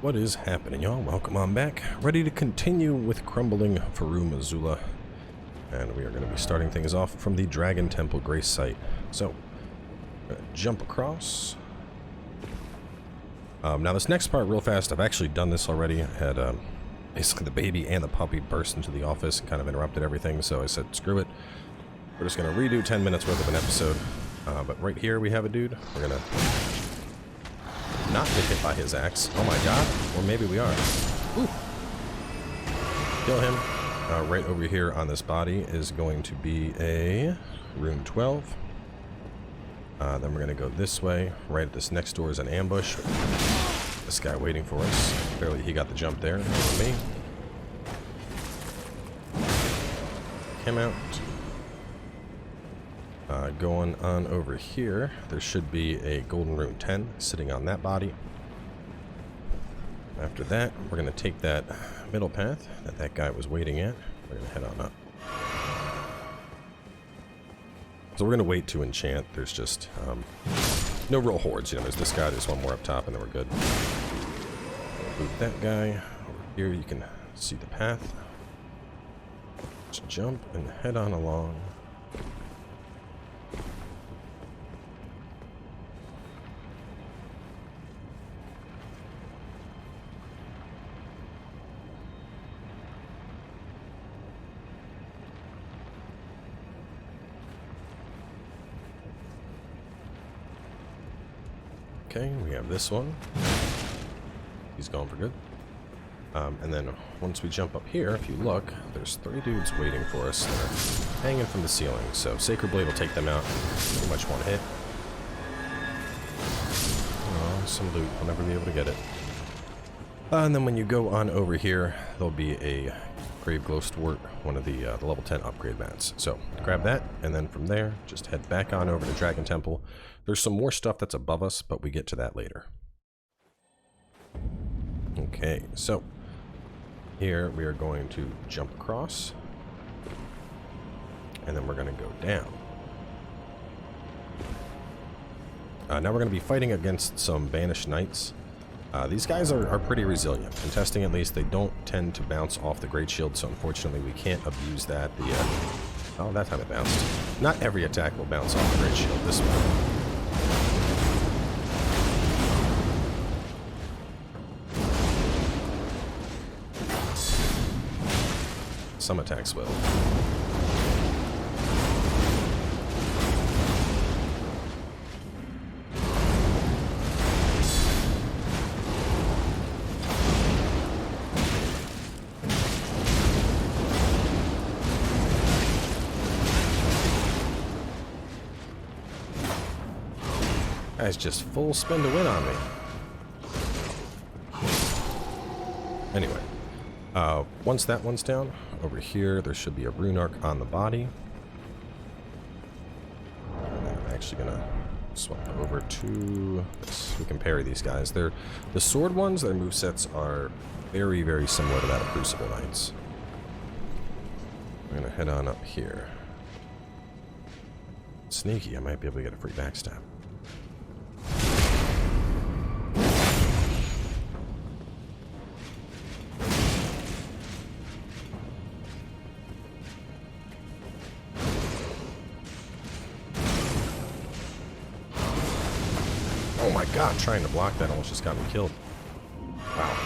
What is happening, y'all? Welcome on back. Ready to continue with Crumbling Farum Azula. And we are going to be starting things off from the Dragon Temple Grace site. So, we're going to jump across. Now this next part, real fast, I've actually done this already. I had basically the baby and the puppy burst into the office and kind of interrupted everything, so I said, screw it. We're just going to redo 10 minutes worth of an episode. But right here we have a dude. We're going to not get hit by his axe. Oh my god. Or maybe we are. Ooh. Kill him. Right over here on this body is going to be a rune 12. Then we're going to go this way. Right at this next door is an ambush. This guy waiting for us. Clearly he got the jump there. For me. Him out. Going on over here, there should be a golden rune 10 sitting on that body. After that, we're going to take that middle path that guy was waiting at. We're going to head on up. So we're going to wait to enchant. There's just no real hordes. You know, there's this guy, there's one more up top, and then we're good. Boot that guy. Over here you can see the path. Just jump and head on along. Okay, we have this one. He's gone for good. And then once we jump up here, if you look, there's 3 dudes waiting for us that are hanging from the ceiling. So Sacred Blade will take them out. Pretty much one hit. Oh, some loot. I'll never be able to get it. And then when you go on over here, there'll be a Grave Glowstwort, one of the level 10 upgrade mats. So grab that, and then from there, just head back on over to Dragon Temple. There's some more stuff that's above us, but we get to that later. Okay, so here we are going to jump across, and then we're going to go down. Now we're going to be fighting against some banished knights. These guys are pretty resilient. In testing, at least, they don't tend to bounce off the Great Shield, so unfortunately we can't abuse that. Oh, that time it bounced. Not every attack will bounce off the Great Shield this way. Some attacks will. Guys, just full spin to win on me. Anyway, once that one's down, over here there should be a rune arc on the body. And I'm actually gonna swap over to this. We can parry these guys. They're the sword ones. Their movesets are very, very similar to that of Crucible Knights. I'm gonna head on up here. Sneaky, I might be able to get a free backstab. Oh my god, trying to block that almost just got me killed. Wow.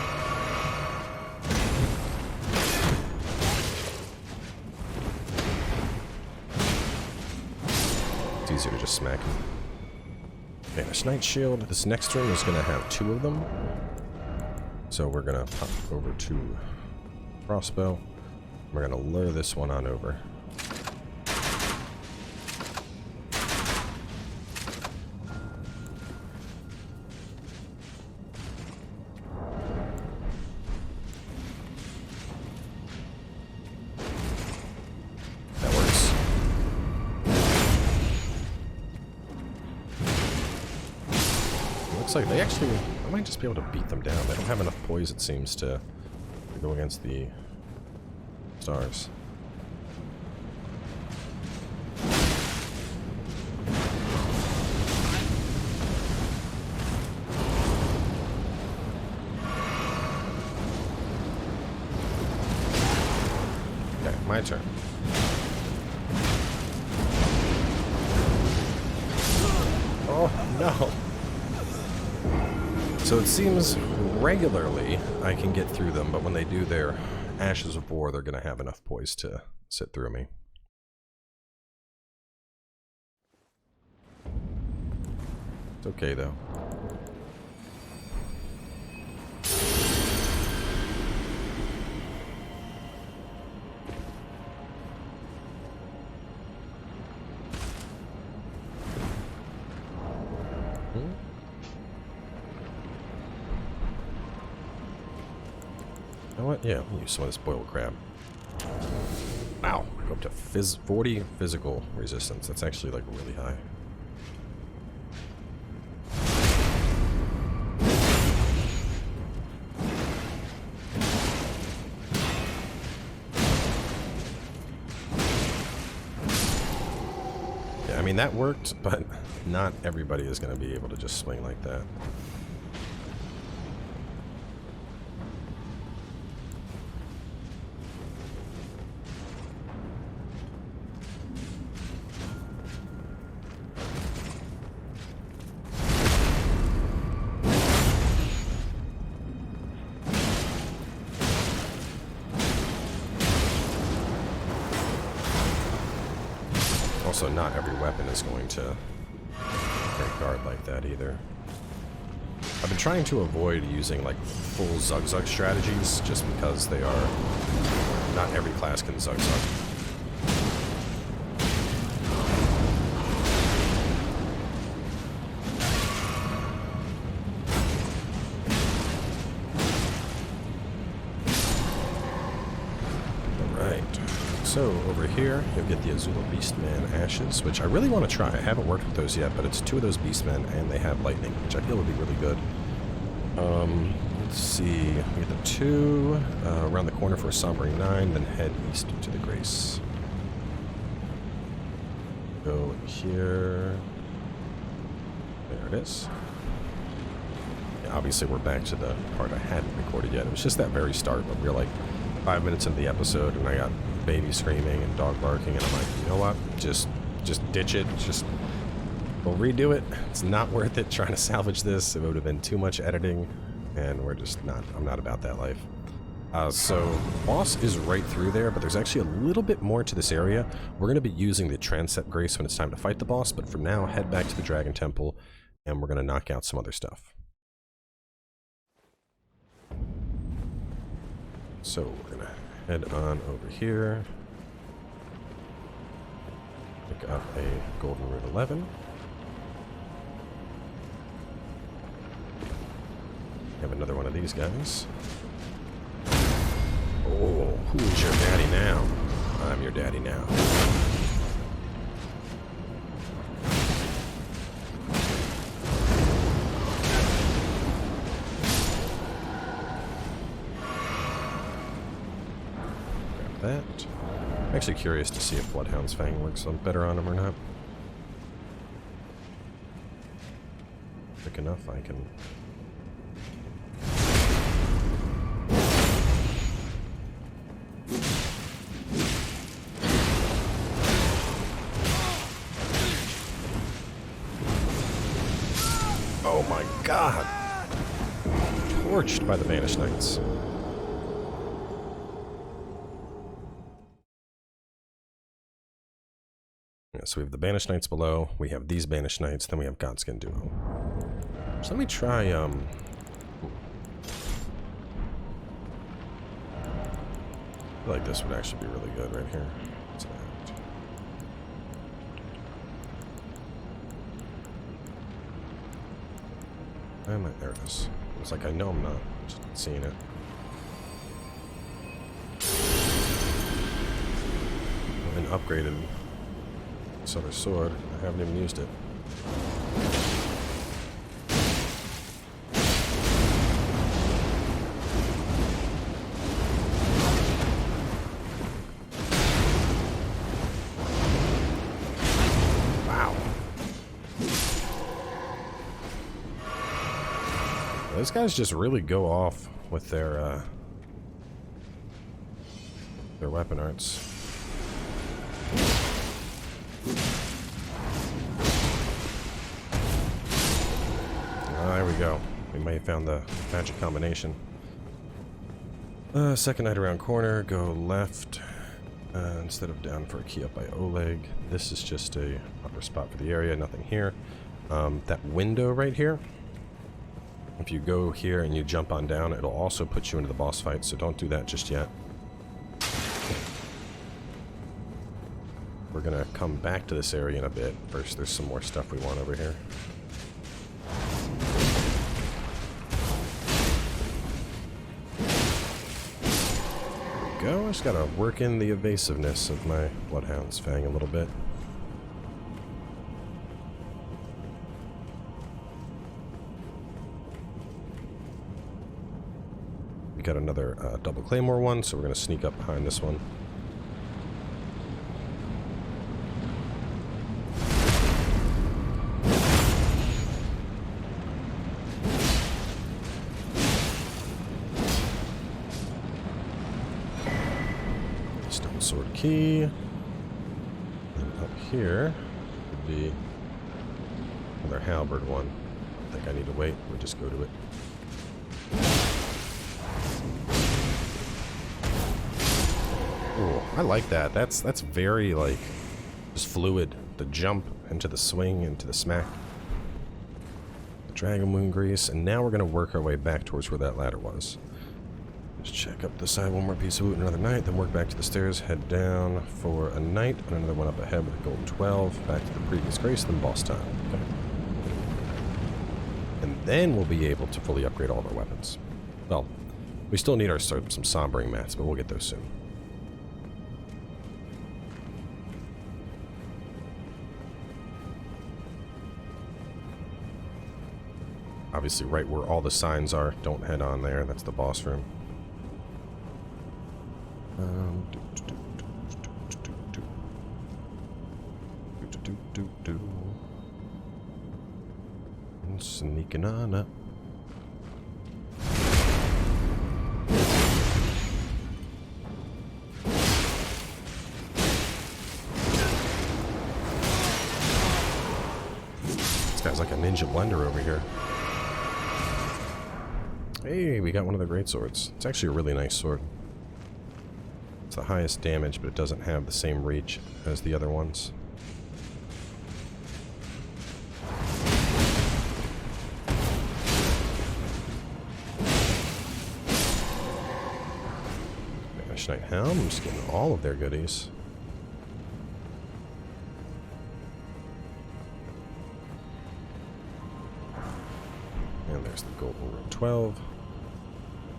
It's easier to just smack him. Banished Knight Shield. This next room is going to have 2 of them. So we're going to pop over to Crossbow. We're going to lure this one on over. Like they actually, I might just be able to beat them down. They don't have enough poise, it seems, to go against the stars. my turn. Oh, no. So it seems regularly I can get through them, but when they do their Ashes of War, they're going to have enough poise to sit through me. It's okay, though. You know what? Yeah, I'll use some of this boiled crab. Wow, go up to 40 physical resistance. That's actually like really high. Yeah, I mean that worked, but not everybody is going to be able to just swing like that. Also, not every weapon is going to break guard like that either. I've been trying to avoid using like full Zug-Zug strategies just because they are... not every class can Zug-Zug. So, over here, you'll get the Azula Beastman Ashes, which I really want to try. I haven't worked with those yet, but it's 2 of those Beastmen, and they have lightning, which I feel would be really good. Let's see. We get the 2 around the corner for a Sombering 9, then head east to the Grace. Go here. There it is. Yeah, obviously, we're back to the part I hadn't recorded yet. It was just that very start, but we were like 5 minutes into the episode, and I got baby screaming and dog barking, and I'm like, you know what? Just ditch it. We'll redo it. It's not worth it trying to salvage this. It would have been too much editing, and we're just not. I'm not about that life. So boss is right through there, but there's actually a little bit more to this area. We're going to be using the Transept Grace when it's time to fight the boss, but for now, head back to the Dragon Temple, and we're going to knock out some other stuff. So we're going to head on over here. Pick up a Golden Root 11. Have another one of these guys. Oh, who's your daddy now? I'm your daddy now. That. I'm actually curious to see if Bloodhound's Fang works better on him or not. Quick enough, I can... Oh my god! Torched by the Banished Knights. So we have the Banished Knights below, we have these Banished Knights, then we have Godskin Duo. So let me try, I feel like this would actually be really good right here. What's that? Why am I... There it is. It's like I know I'm not just seeing it. I've been upgraded. This other sword, I haven't even used it. Wow. Those guys just really go off with their weapon arts. There we go. We may have found the magic combination. Second night around corner, go left. Instead of down for a key up by Oleg. This is just a upper spot for the area, nothing here. That window right here, if you go here and you jump on down, it'll also put you into the boss fight, so don't do that just yet. We're gonna come back to this area in a bit. First, there's some more stuff we want over here. There we go. I just gotta work in the evasiveness of my Bloodhound's Fang a little bit. We got another double claymore one, so we're gonna sneak up behind this one. Stone sword key. And up here would be another halberd one. I think I need to wait. We'll just go to it. Ooh, I like that. That's very, like, just fluid. The jump into the swing, into the smack. The dragon wound grease. And now we're going to work our way back towards where that ladder was. Just check up the side, one more piece of loot, another knight, then work back to the stairs, head down for a knight, and another one up ahead with a golden 12, back to the previous grace, then boss time. Okay. And then we'll be able to fully upgrade all of our weapons. Well, we still need some sombering mats, but we'll get those soon. Obviously, right where all the signs are, don't head on there. That's the boss room. Sneaking on up. This guy's like a ninja blender over here. Hey, we got one of the great swords. It's actually a really nice sword. It's the highest damage, but it doesn't have the same reach as the other ones. Banish Knight Helm, I'm just getting all of their goodies. And there's the golden room 12.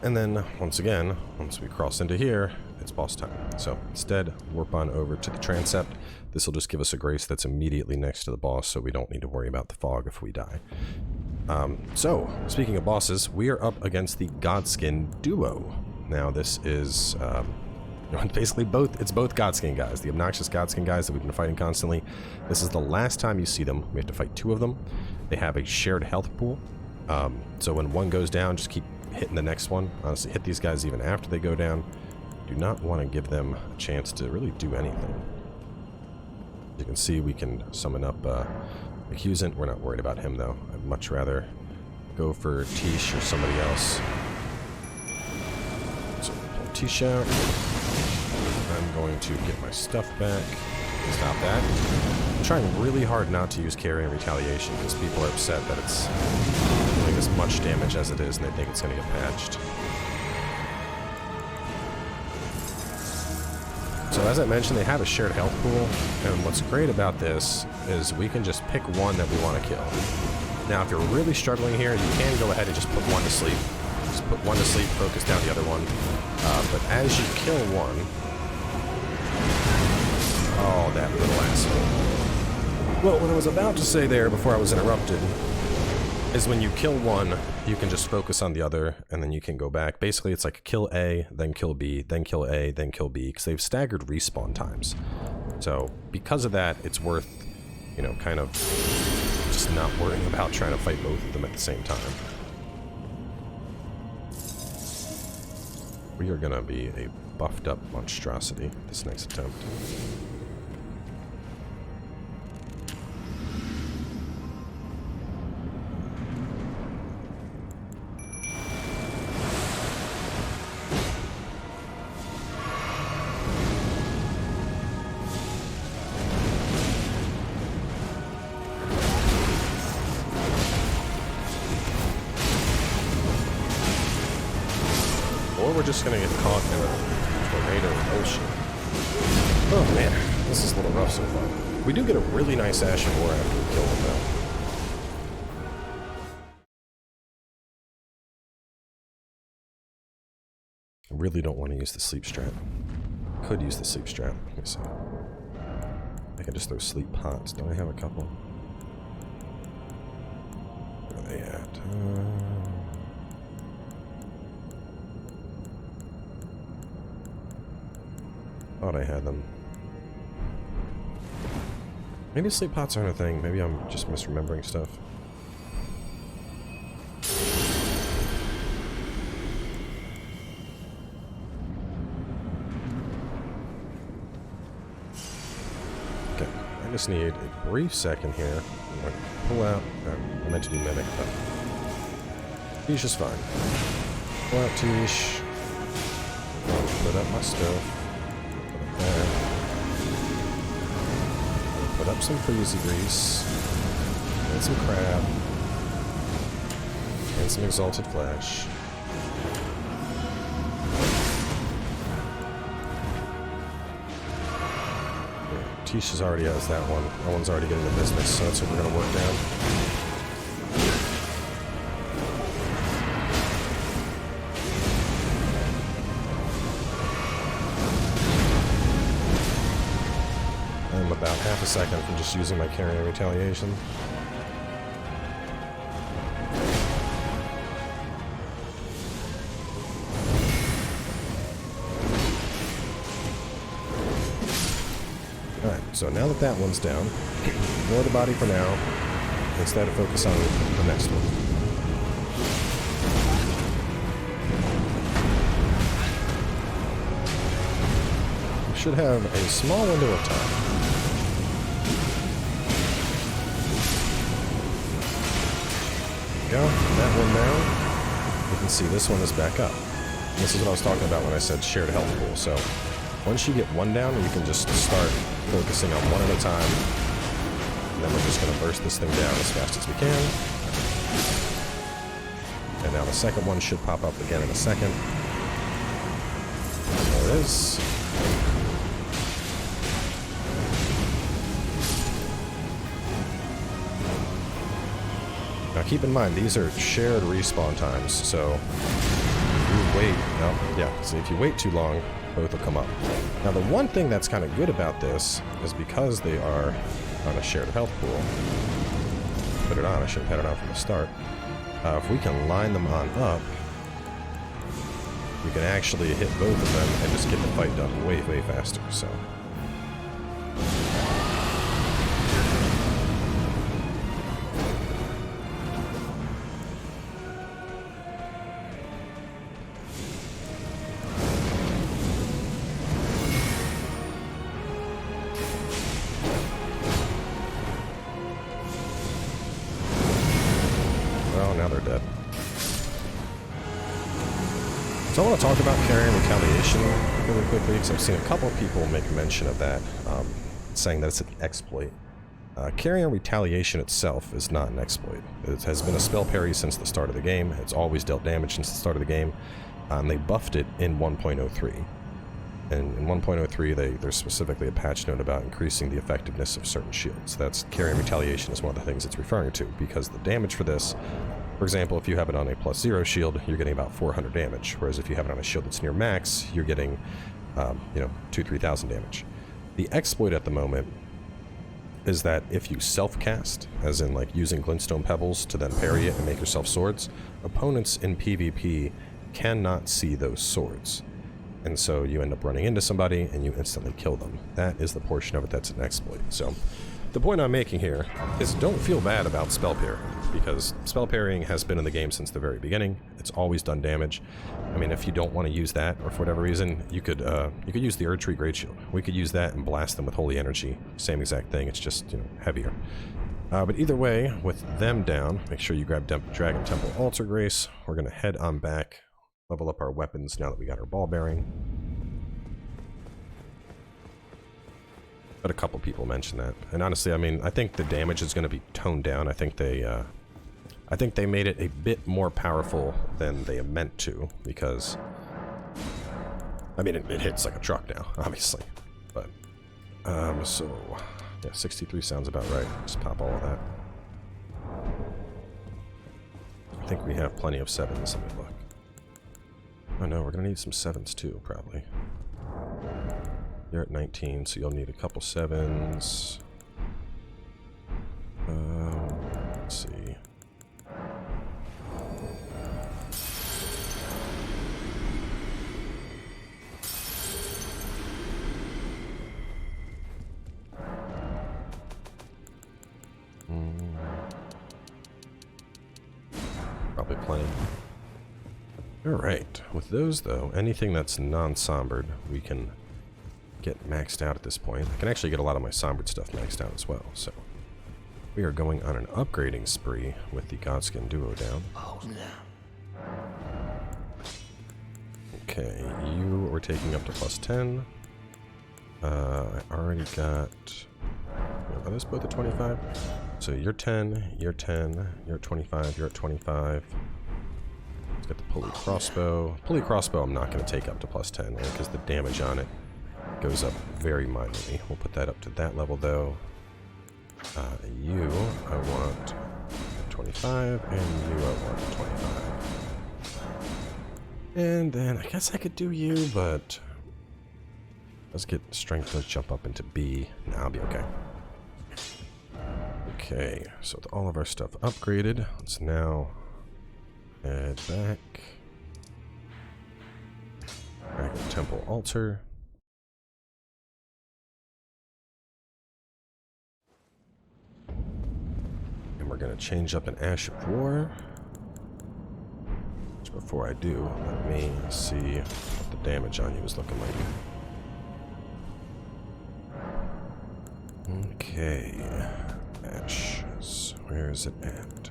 And then, once again, once we cross into here, it's boss time. So, instead, warp on over to the transept. This will just give us a grace that's immediately next to the boss, so we don't need to worry about the fog if we die. So, speaking of bosses, we are up against the Godskin duo. Now, this is, basically it's both Godskin guys, the obnoxious Godskin guys that we've been fighting constantly. This is the last time you see them. We have to fight two of them. They have a shared health pool. So when one goes down, just keep hitting the next one. Honestly, hit these guys even after they go down. Do not want to give them a chance to really do anything. You can see we can summon up Accusant. We're not worried about him, though. I'd much rather go for Tish or somebody else. So pull Tish out. I'm going to get my stuff back. Stop that. I'm trying really hard not to use carry and retaliation because people are upset that it's doing as much damage as it is and they think it's going to get patched. So as I mentioned, they have a shared health pool, and what's great about this is we can just pick one that we want to kill. Now, if you're really struggling here, you can go ahead and just put one to sleep. Just put one to sleep, focus down the other one. But as you kill one... Oh, that little asshole. Well, what I was about to say there before I was interrupted is when you kill one, you can just focus on the other, and then you can go back. Basically, it's like kill A, then kill B, then kill A, then kill B, because they've staggered respawn times. So, because of that, it's worth, you know, kind of just not worrying about trying to fight both of them at the same time. We are going to be a buffed up monstrosity this next attempt. we're just gonna get caught in a tornado of ocean. Oh man, this is a little rough so far. We do get a really nice Ashen War after we kill him though. I really don't want to use the sleep strat. Could use the sleep strat. Let me see. I can just throw sleep pots. Don't I have a couple? Where are they at? Thought I had them. Maybe sleep pots aren't a thing. Maybe I'm just misremembering stuff. Okay, I just need a brief second here. I'm going to pull out. I meant to do Mimic, but Tish is fine. Pull out Tish. Put up my stuff. Put up some freezy grease, and some crab, and some exalted flesh. Yeah, Tisha's already has that one. That one's already getting the business, so that's what we're going to work down. About half a second from just using my carrying retaliation. Alright, so now that that one's down, ignore the body for now. Instead, focus on the next one. We should have a small window of time. Go, that one down. You can see this one is back up. This is what I was talking about when I said shared health pool. So once you get one down, you can just start focusing on one at a time. And then we're just going to burst this thing down as fast as we can. And now the second one should pop up again in a second. There it is. Now keep in mind, these are shared respawn times, so if you wait, so if you wait too long, both will come up. Now the one thing that's kind of good about this is because they are on a shared health pool, put it on, I should have had it on from the start, if we can line them on up, we can actually hit both of them and just get the fight done way, way faster, so. So I want to talk about carrying retaliation really quickly, because I've seen a couple of people make mention of that, saying that it's an exploit. Carrying retaliation itself is not an exploit. It has been a spell parry since the start of the game. It's always dealt damage since the start of the game. They buffed it in 1.03. And in 1.03, there's specifically a patch note about increasing the effectiveness of certain shields. That's carrying retaliation is one of the things it's referring to, because the damage for this, for example, if you have it on a +0 shield, you're getting about 400 damage, whereas if you have it on a shield that's near max, you're getting, 2,000-3,000 damage. The exploit at the moment is that if you self-cast, as in like using glintstone pebbles to then parry it and make yourself swords, opponents in PvP cannot see those swords. And so you end up running into somebody and you instantly kill them. That is the portion of it that's an exploit. So the point I'm making here is don't feel bad about spell parrying, because spell parrying has been in the game since the very beginning. It's always done damage. I mean, if you don't want to use that, or for whatever reason, you could use the Erdtree Great Shield. We could use that and blast them with Holy Energy. Same exact thing, it's just, heavier. But either way, with them down, make sure you grab Dragon Temple Altar Grace. We're going to head on back, level up our weapons now that we got our ball bearing. But a couple people mentioned that, and honestly, I mean, I think the damage is going to be toned down. I think they made it a bit more powerful than they meant to, because I mean, it hits like a truck now, obviously. But, so, yeah, 63 sounds about right. Just pop all of that. I think we have plenty of 7s. Let me look. Oh no, we're gonna need some 7s too, probably. You're at 19, so you'll need a couple 7s. Let's see. Probably plenty. Alright, with those though, anything that's non-sombered, we can get maxed out at this point. I can actually get a lot of my sombered stuff maxed out as well, so we are going on an upgrading spree with the Godskin duo down. Oh no. Okay, you are taking up to +10. I already got... Are those both at 25? So you're 10, you're 10, you're at 25, you're at 25. Let's get the pulley crossbow. Pulley crossbow I'm not going to take up to +10, right? Because the damage on it goes up very minorly. We'll put that up to that level though. You, I want 25, and you, I want 25. And then I guess I could do you, but let's get strength to jump up into B. Nah, I'll be okay. Okay, so with all of our stuff upgraded, let's now head back. Dragon Temple Altar. And we're going to change up an Ash of War. Which before I do, let me see what the damage on you is looking like. Okay. Ashes. Where is it at?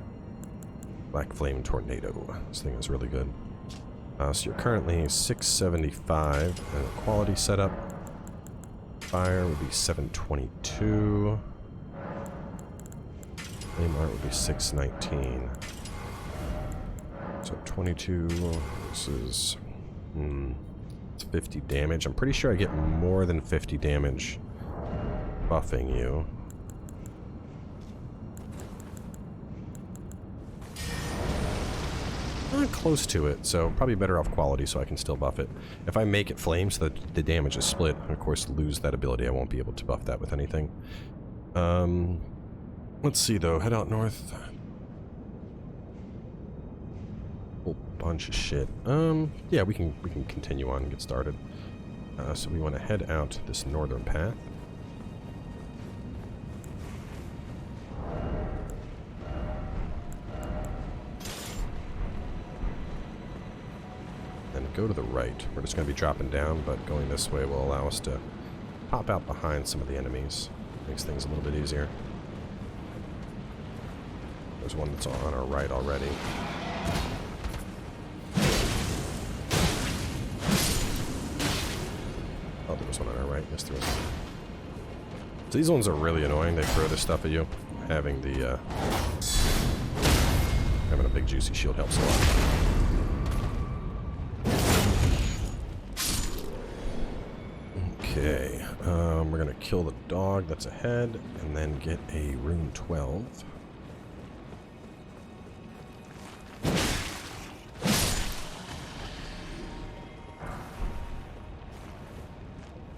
Black Flame Tornado. This thing is really good. So you're currently 675 and a quality setup. Fire would be 722. Flame art would be 619. So 22 versus it's 50 damage. I'm pretty sure I get more than 50 damage buffing you. Close to it, so probably better off quality so I can still buff it. If I make it flame so that the damage is split, and of course lose that ability, I won't be able to buff that with anything. Let's see though, head out north. Whole bunch of shit. Yeah, we can continue on and get started. So we want to head out this northern path. Go to the right. We're just going to be dropping down, but going this way will allow us to pop out behind some of the enemies. Makes things a little bit easier. There's one that's on our right already. Oh, there was one on our right. Yes, there was. So these ones are really annoying. They throw this stuff at you. Having the having a big juicy shield helps a lot. Okay, we're gonna kill the dog that's ahead, and then get a rune 12.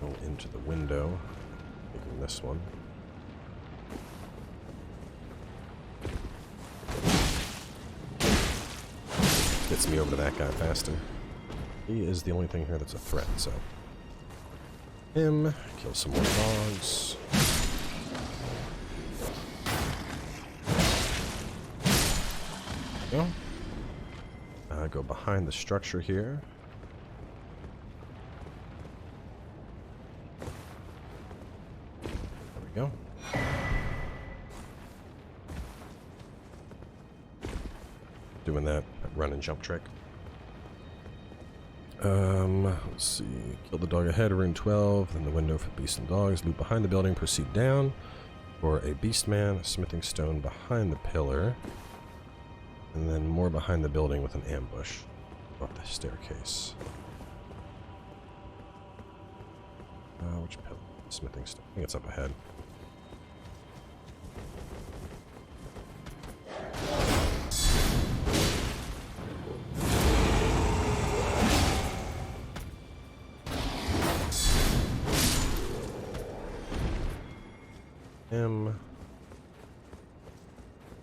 Go into the window, taking this one. Gets me over to that guy faster. He is the only thing here that's a threat, so... him, kill some more dogs. Go. Go behind the structure here. There we go. Doing that run and jump trick. Let's see. Kill the dog ahead, rune 12, then the window for beasts and dogs. Loop behind the building, proceed down. For a beastman, a smithing stone behind the pillar. And then more behind the building with an ambush up the staircase. which pillar? Smithing stuff. I think it's up ahead.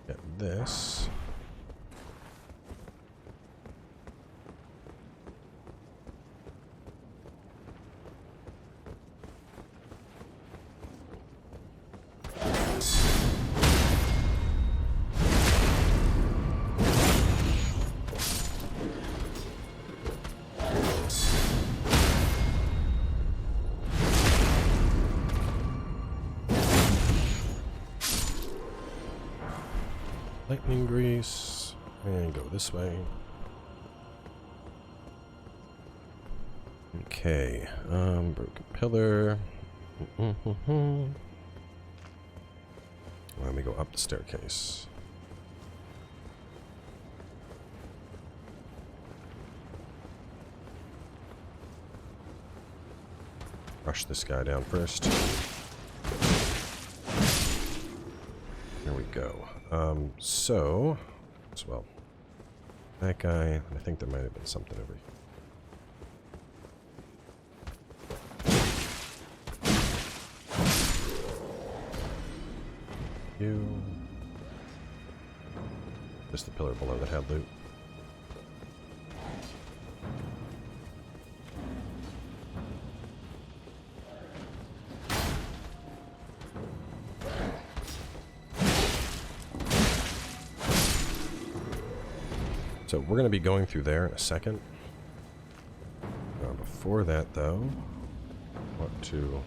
Get this. Lightning grease, and go this way. Okay, broken pillar. Let me go up the staircase. Rush this guy down first. There we go. So, as well, that guy, I think there might have been something over here. You. Just the pillar below that had loot. So we're going to be going through there in a second. Before that, though, I want to do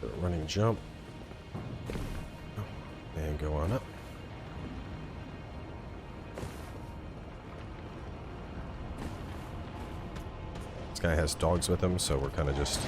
a running jump and go on up. This guy has dogs with him, so we're kind of just...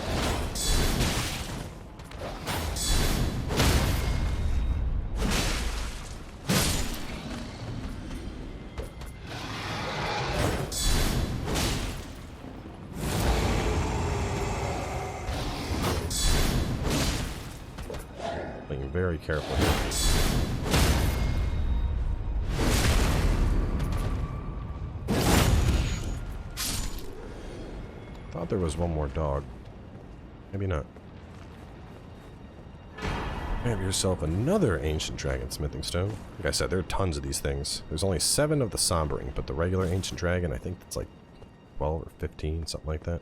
being very careful here. Thought there was one more dog. Maybe not. Have yourself another ancient dragon smithing stone. Like I said, there are tons of these things. There's only 7 of the sombering, but the regular ancient dragon, I think it's like 12 or 15, something like that.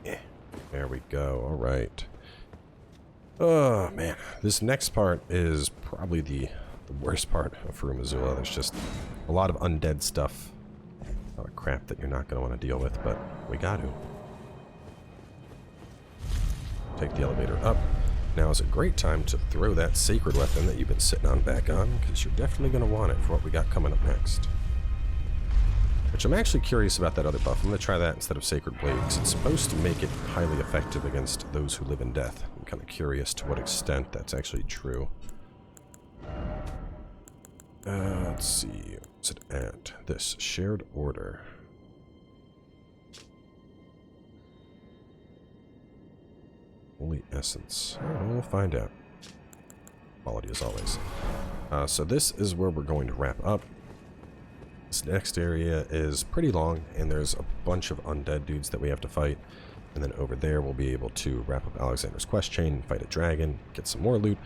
Yeah, there we go. All right. Oh man, this next part is probably the worst part of Farum Azula. There's just a lot of undead stuff. A lot of crap that you're not going to want to deal with, but we got to. Take the elevator up. Now is a great time to throw that sacred weapon that you've been sitting on back on, because you're definitely going to want it for what we got coming up next. Which I'm actually curious about that other buff. I'm going to try that instead of Sacred Blade, because it's supposed to make it highly effective against those who live in death. I'm kind of curious to what extent that's actually true. Let's see. What's it at? This shared order. Holy essence. Oh, we'll find out. Quality as always. So this is where we're going to wrap up. This next area is pretty long, and there's a bunch of undead dudes that we have to fight. And then over there, we'll be able to wrap up Alexander's quest chain, fight a dragon, get some more loot.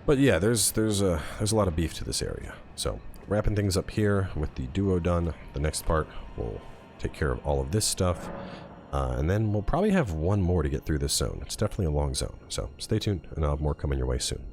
But yeah, there's a lot of beef to this area. So wrapping things up here with the duo done. The next part will take care of all of this stuff. And then we'll probably have one more to get through this zone. It's definitely a long zone. So stay tuned, and I'll have more coming your way soon.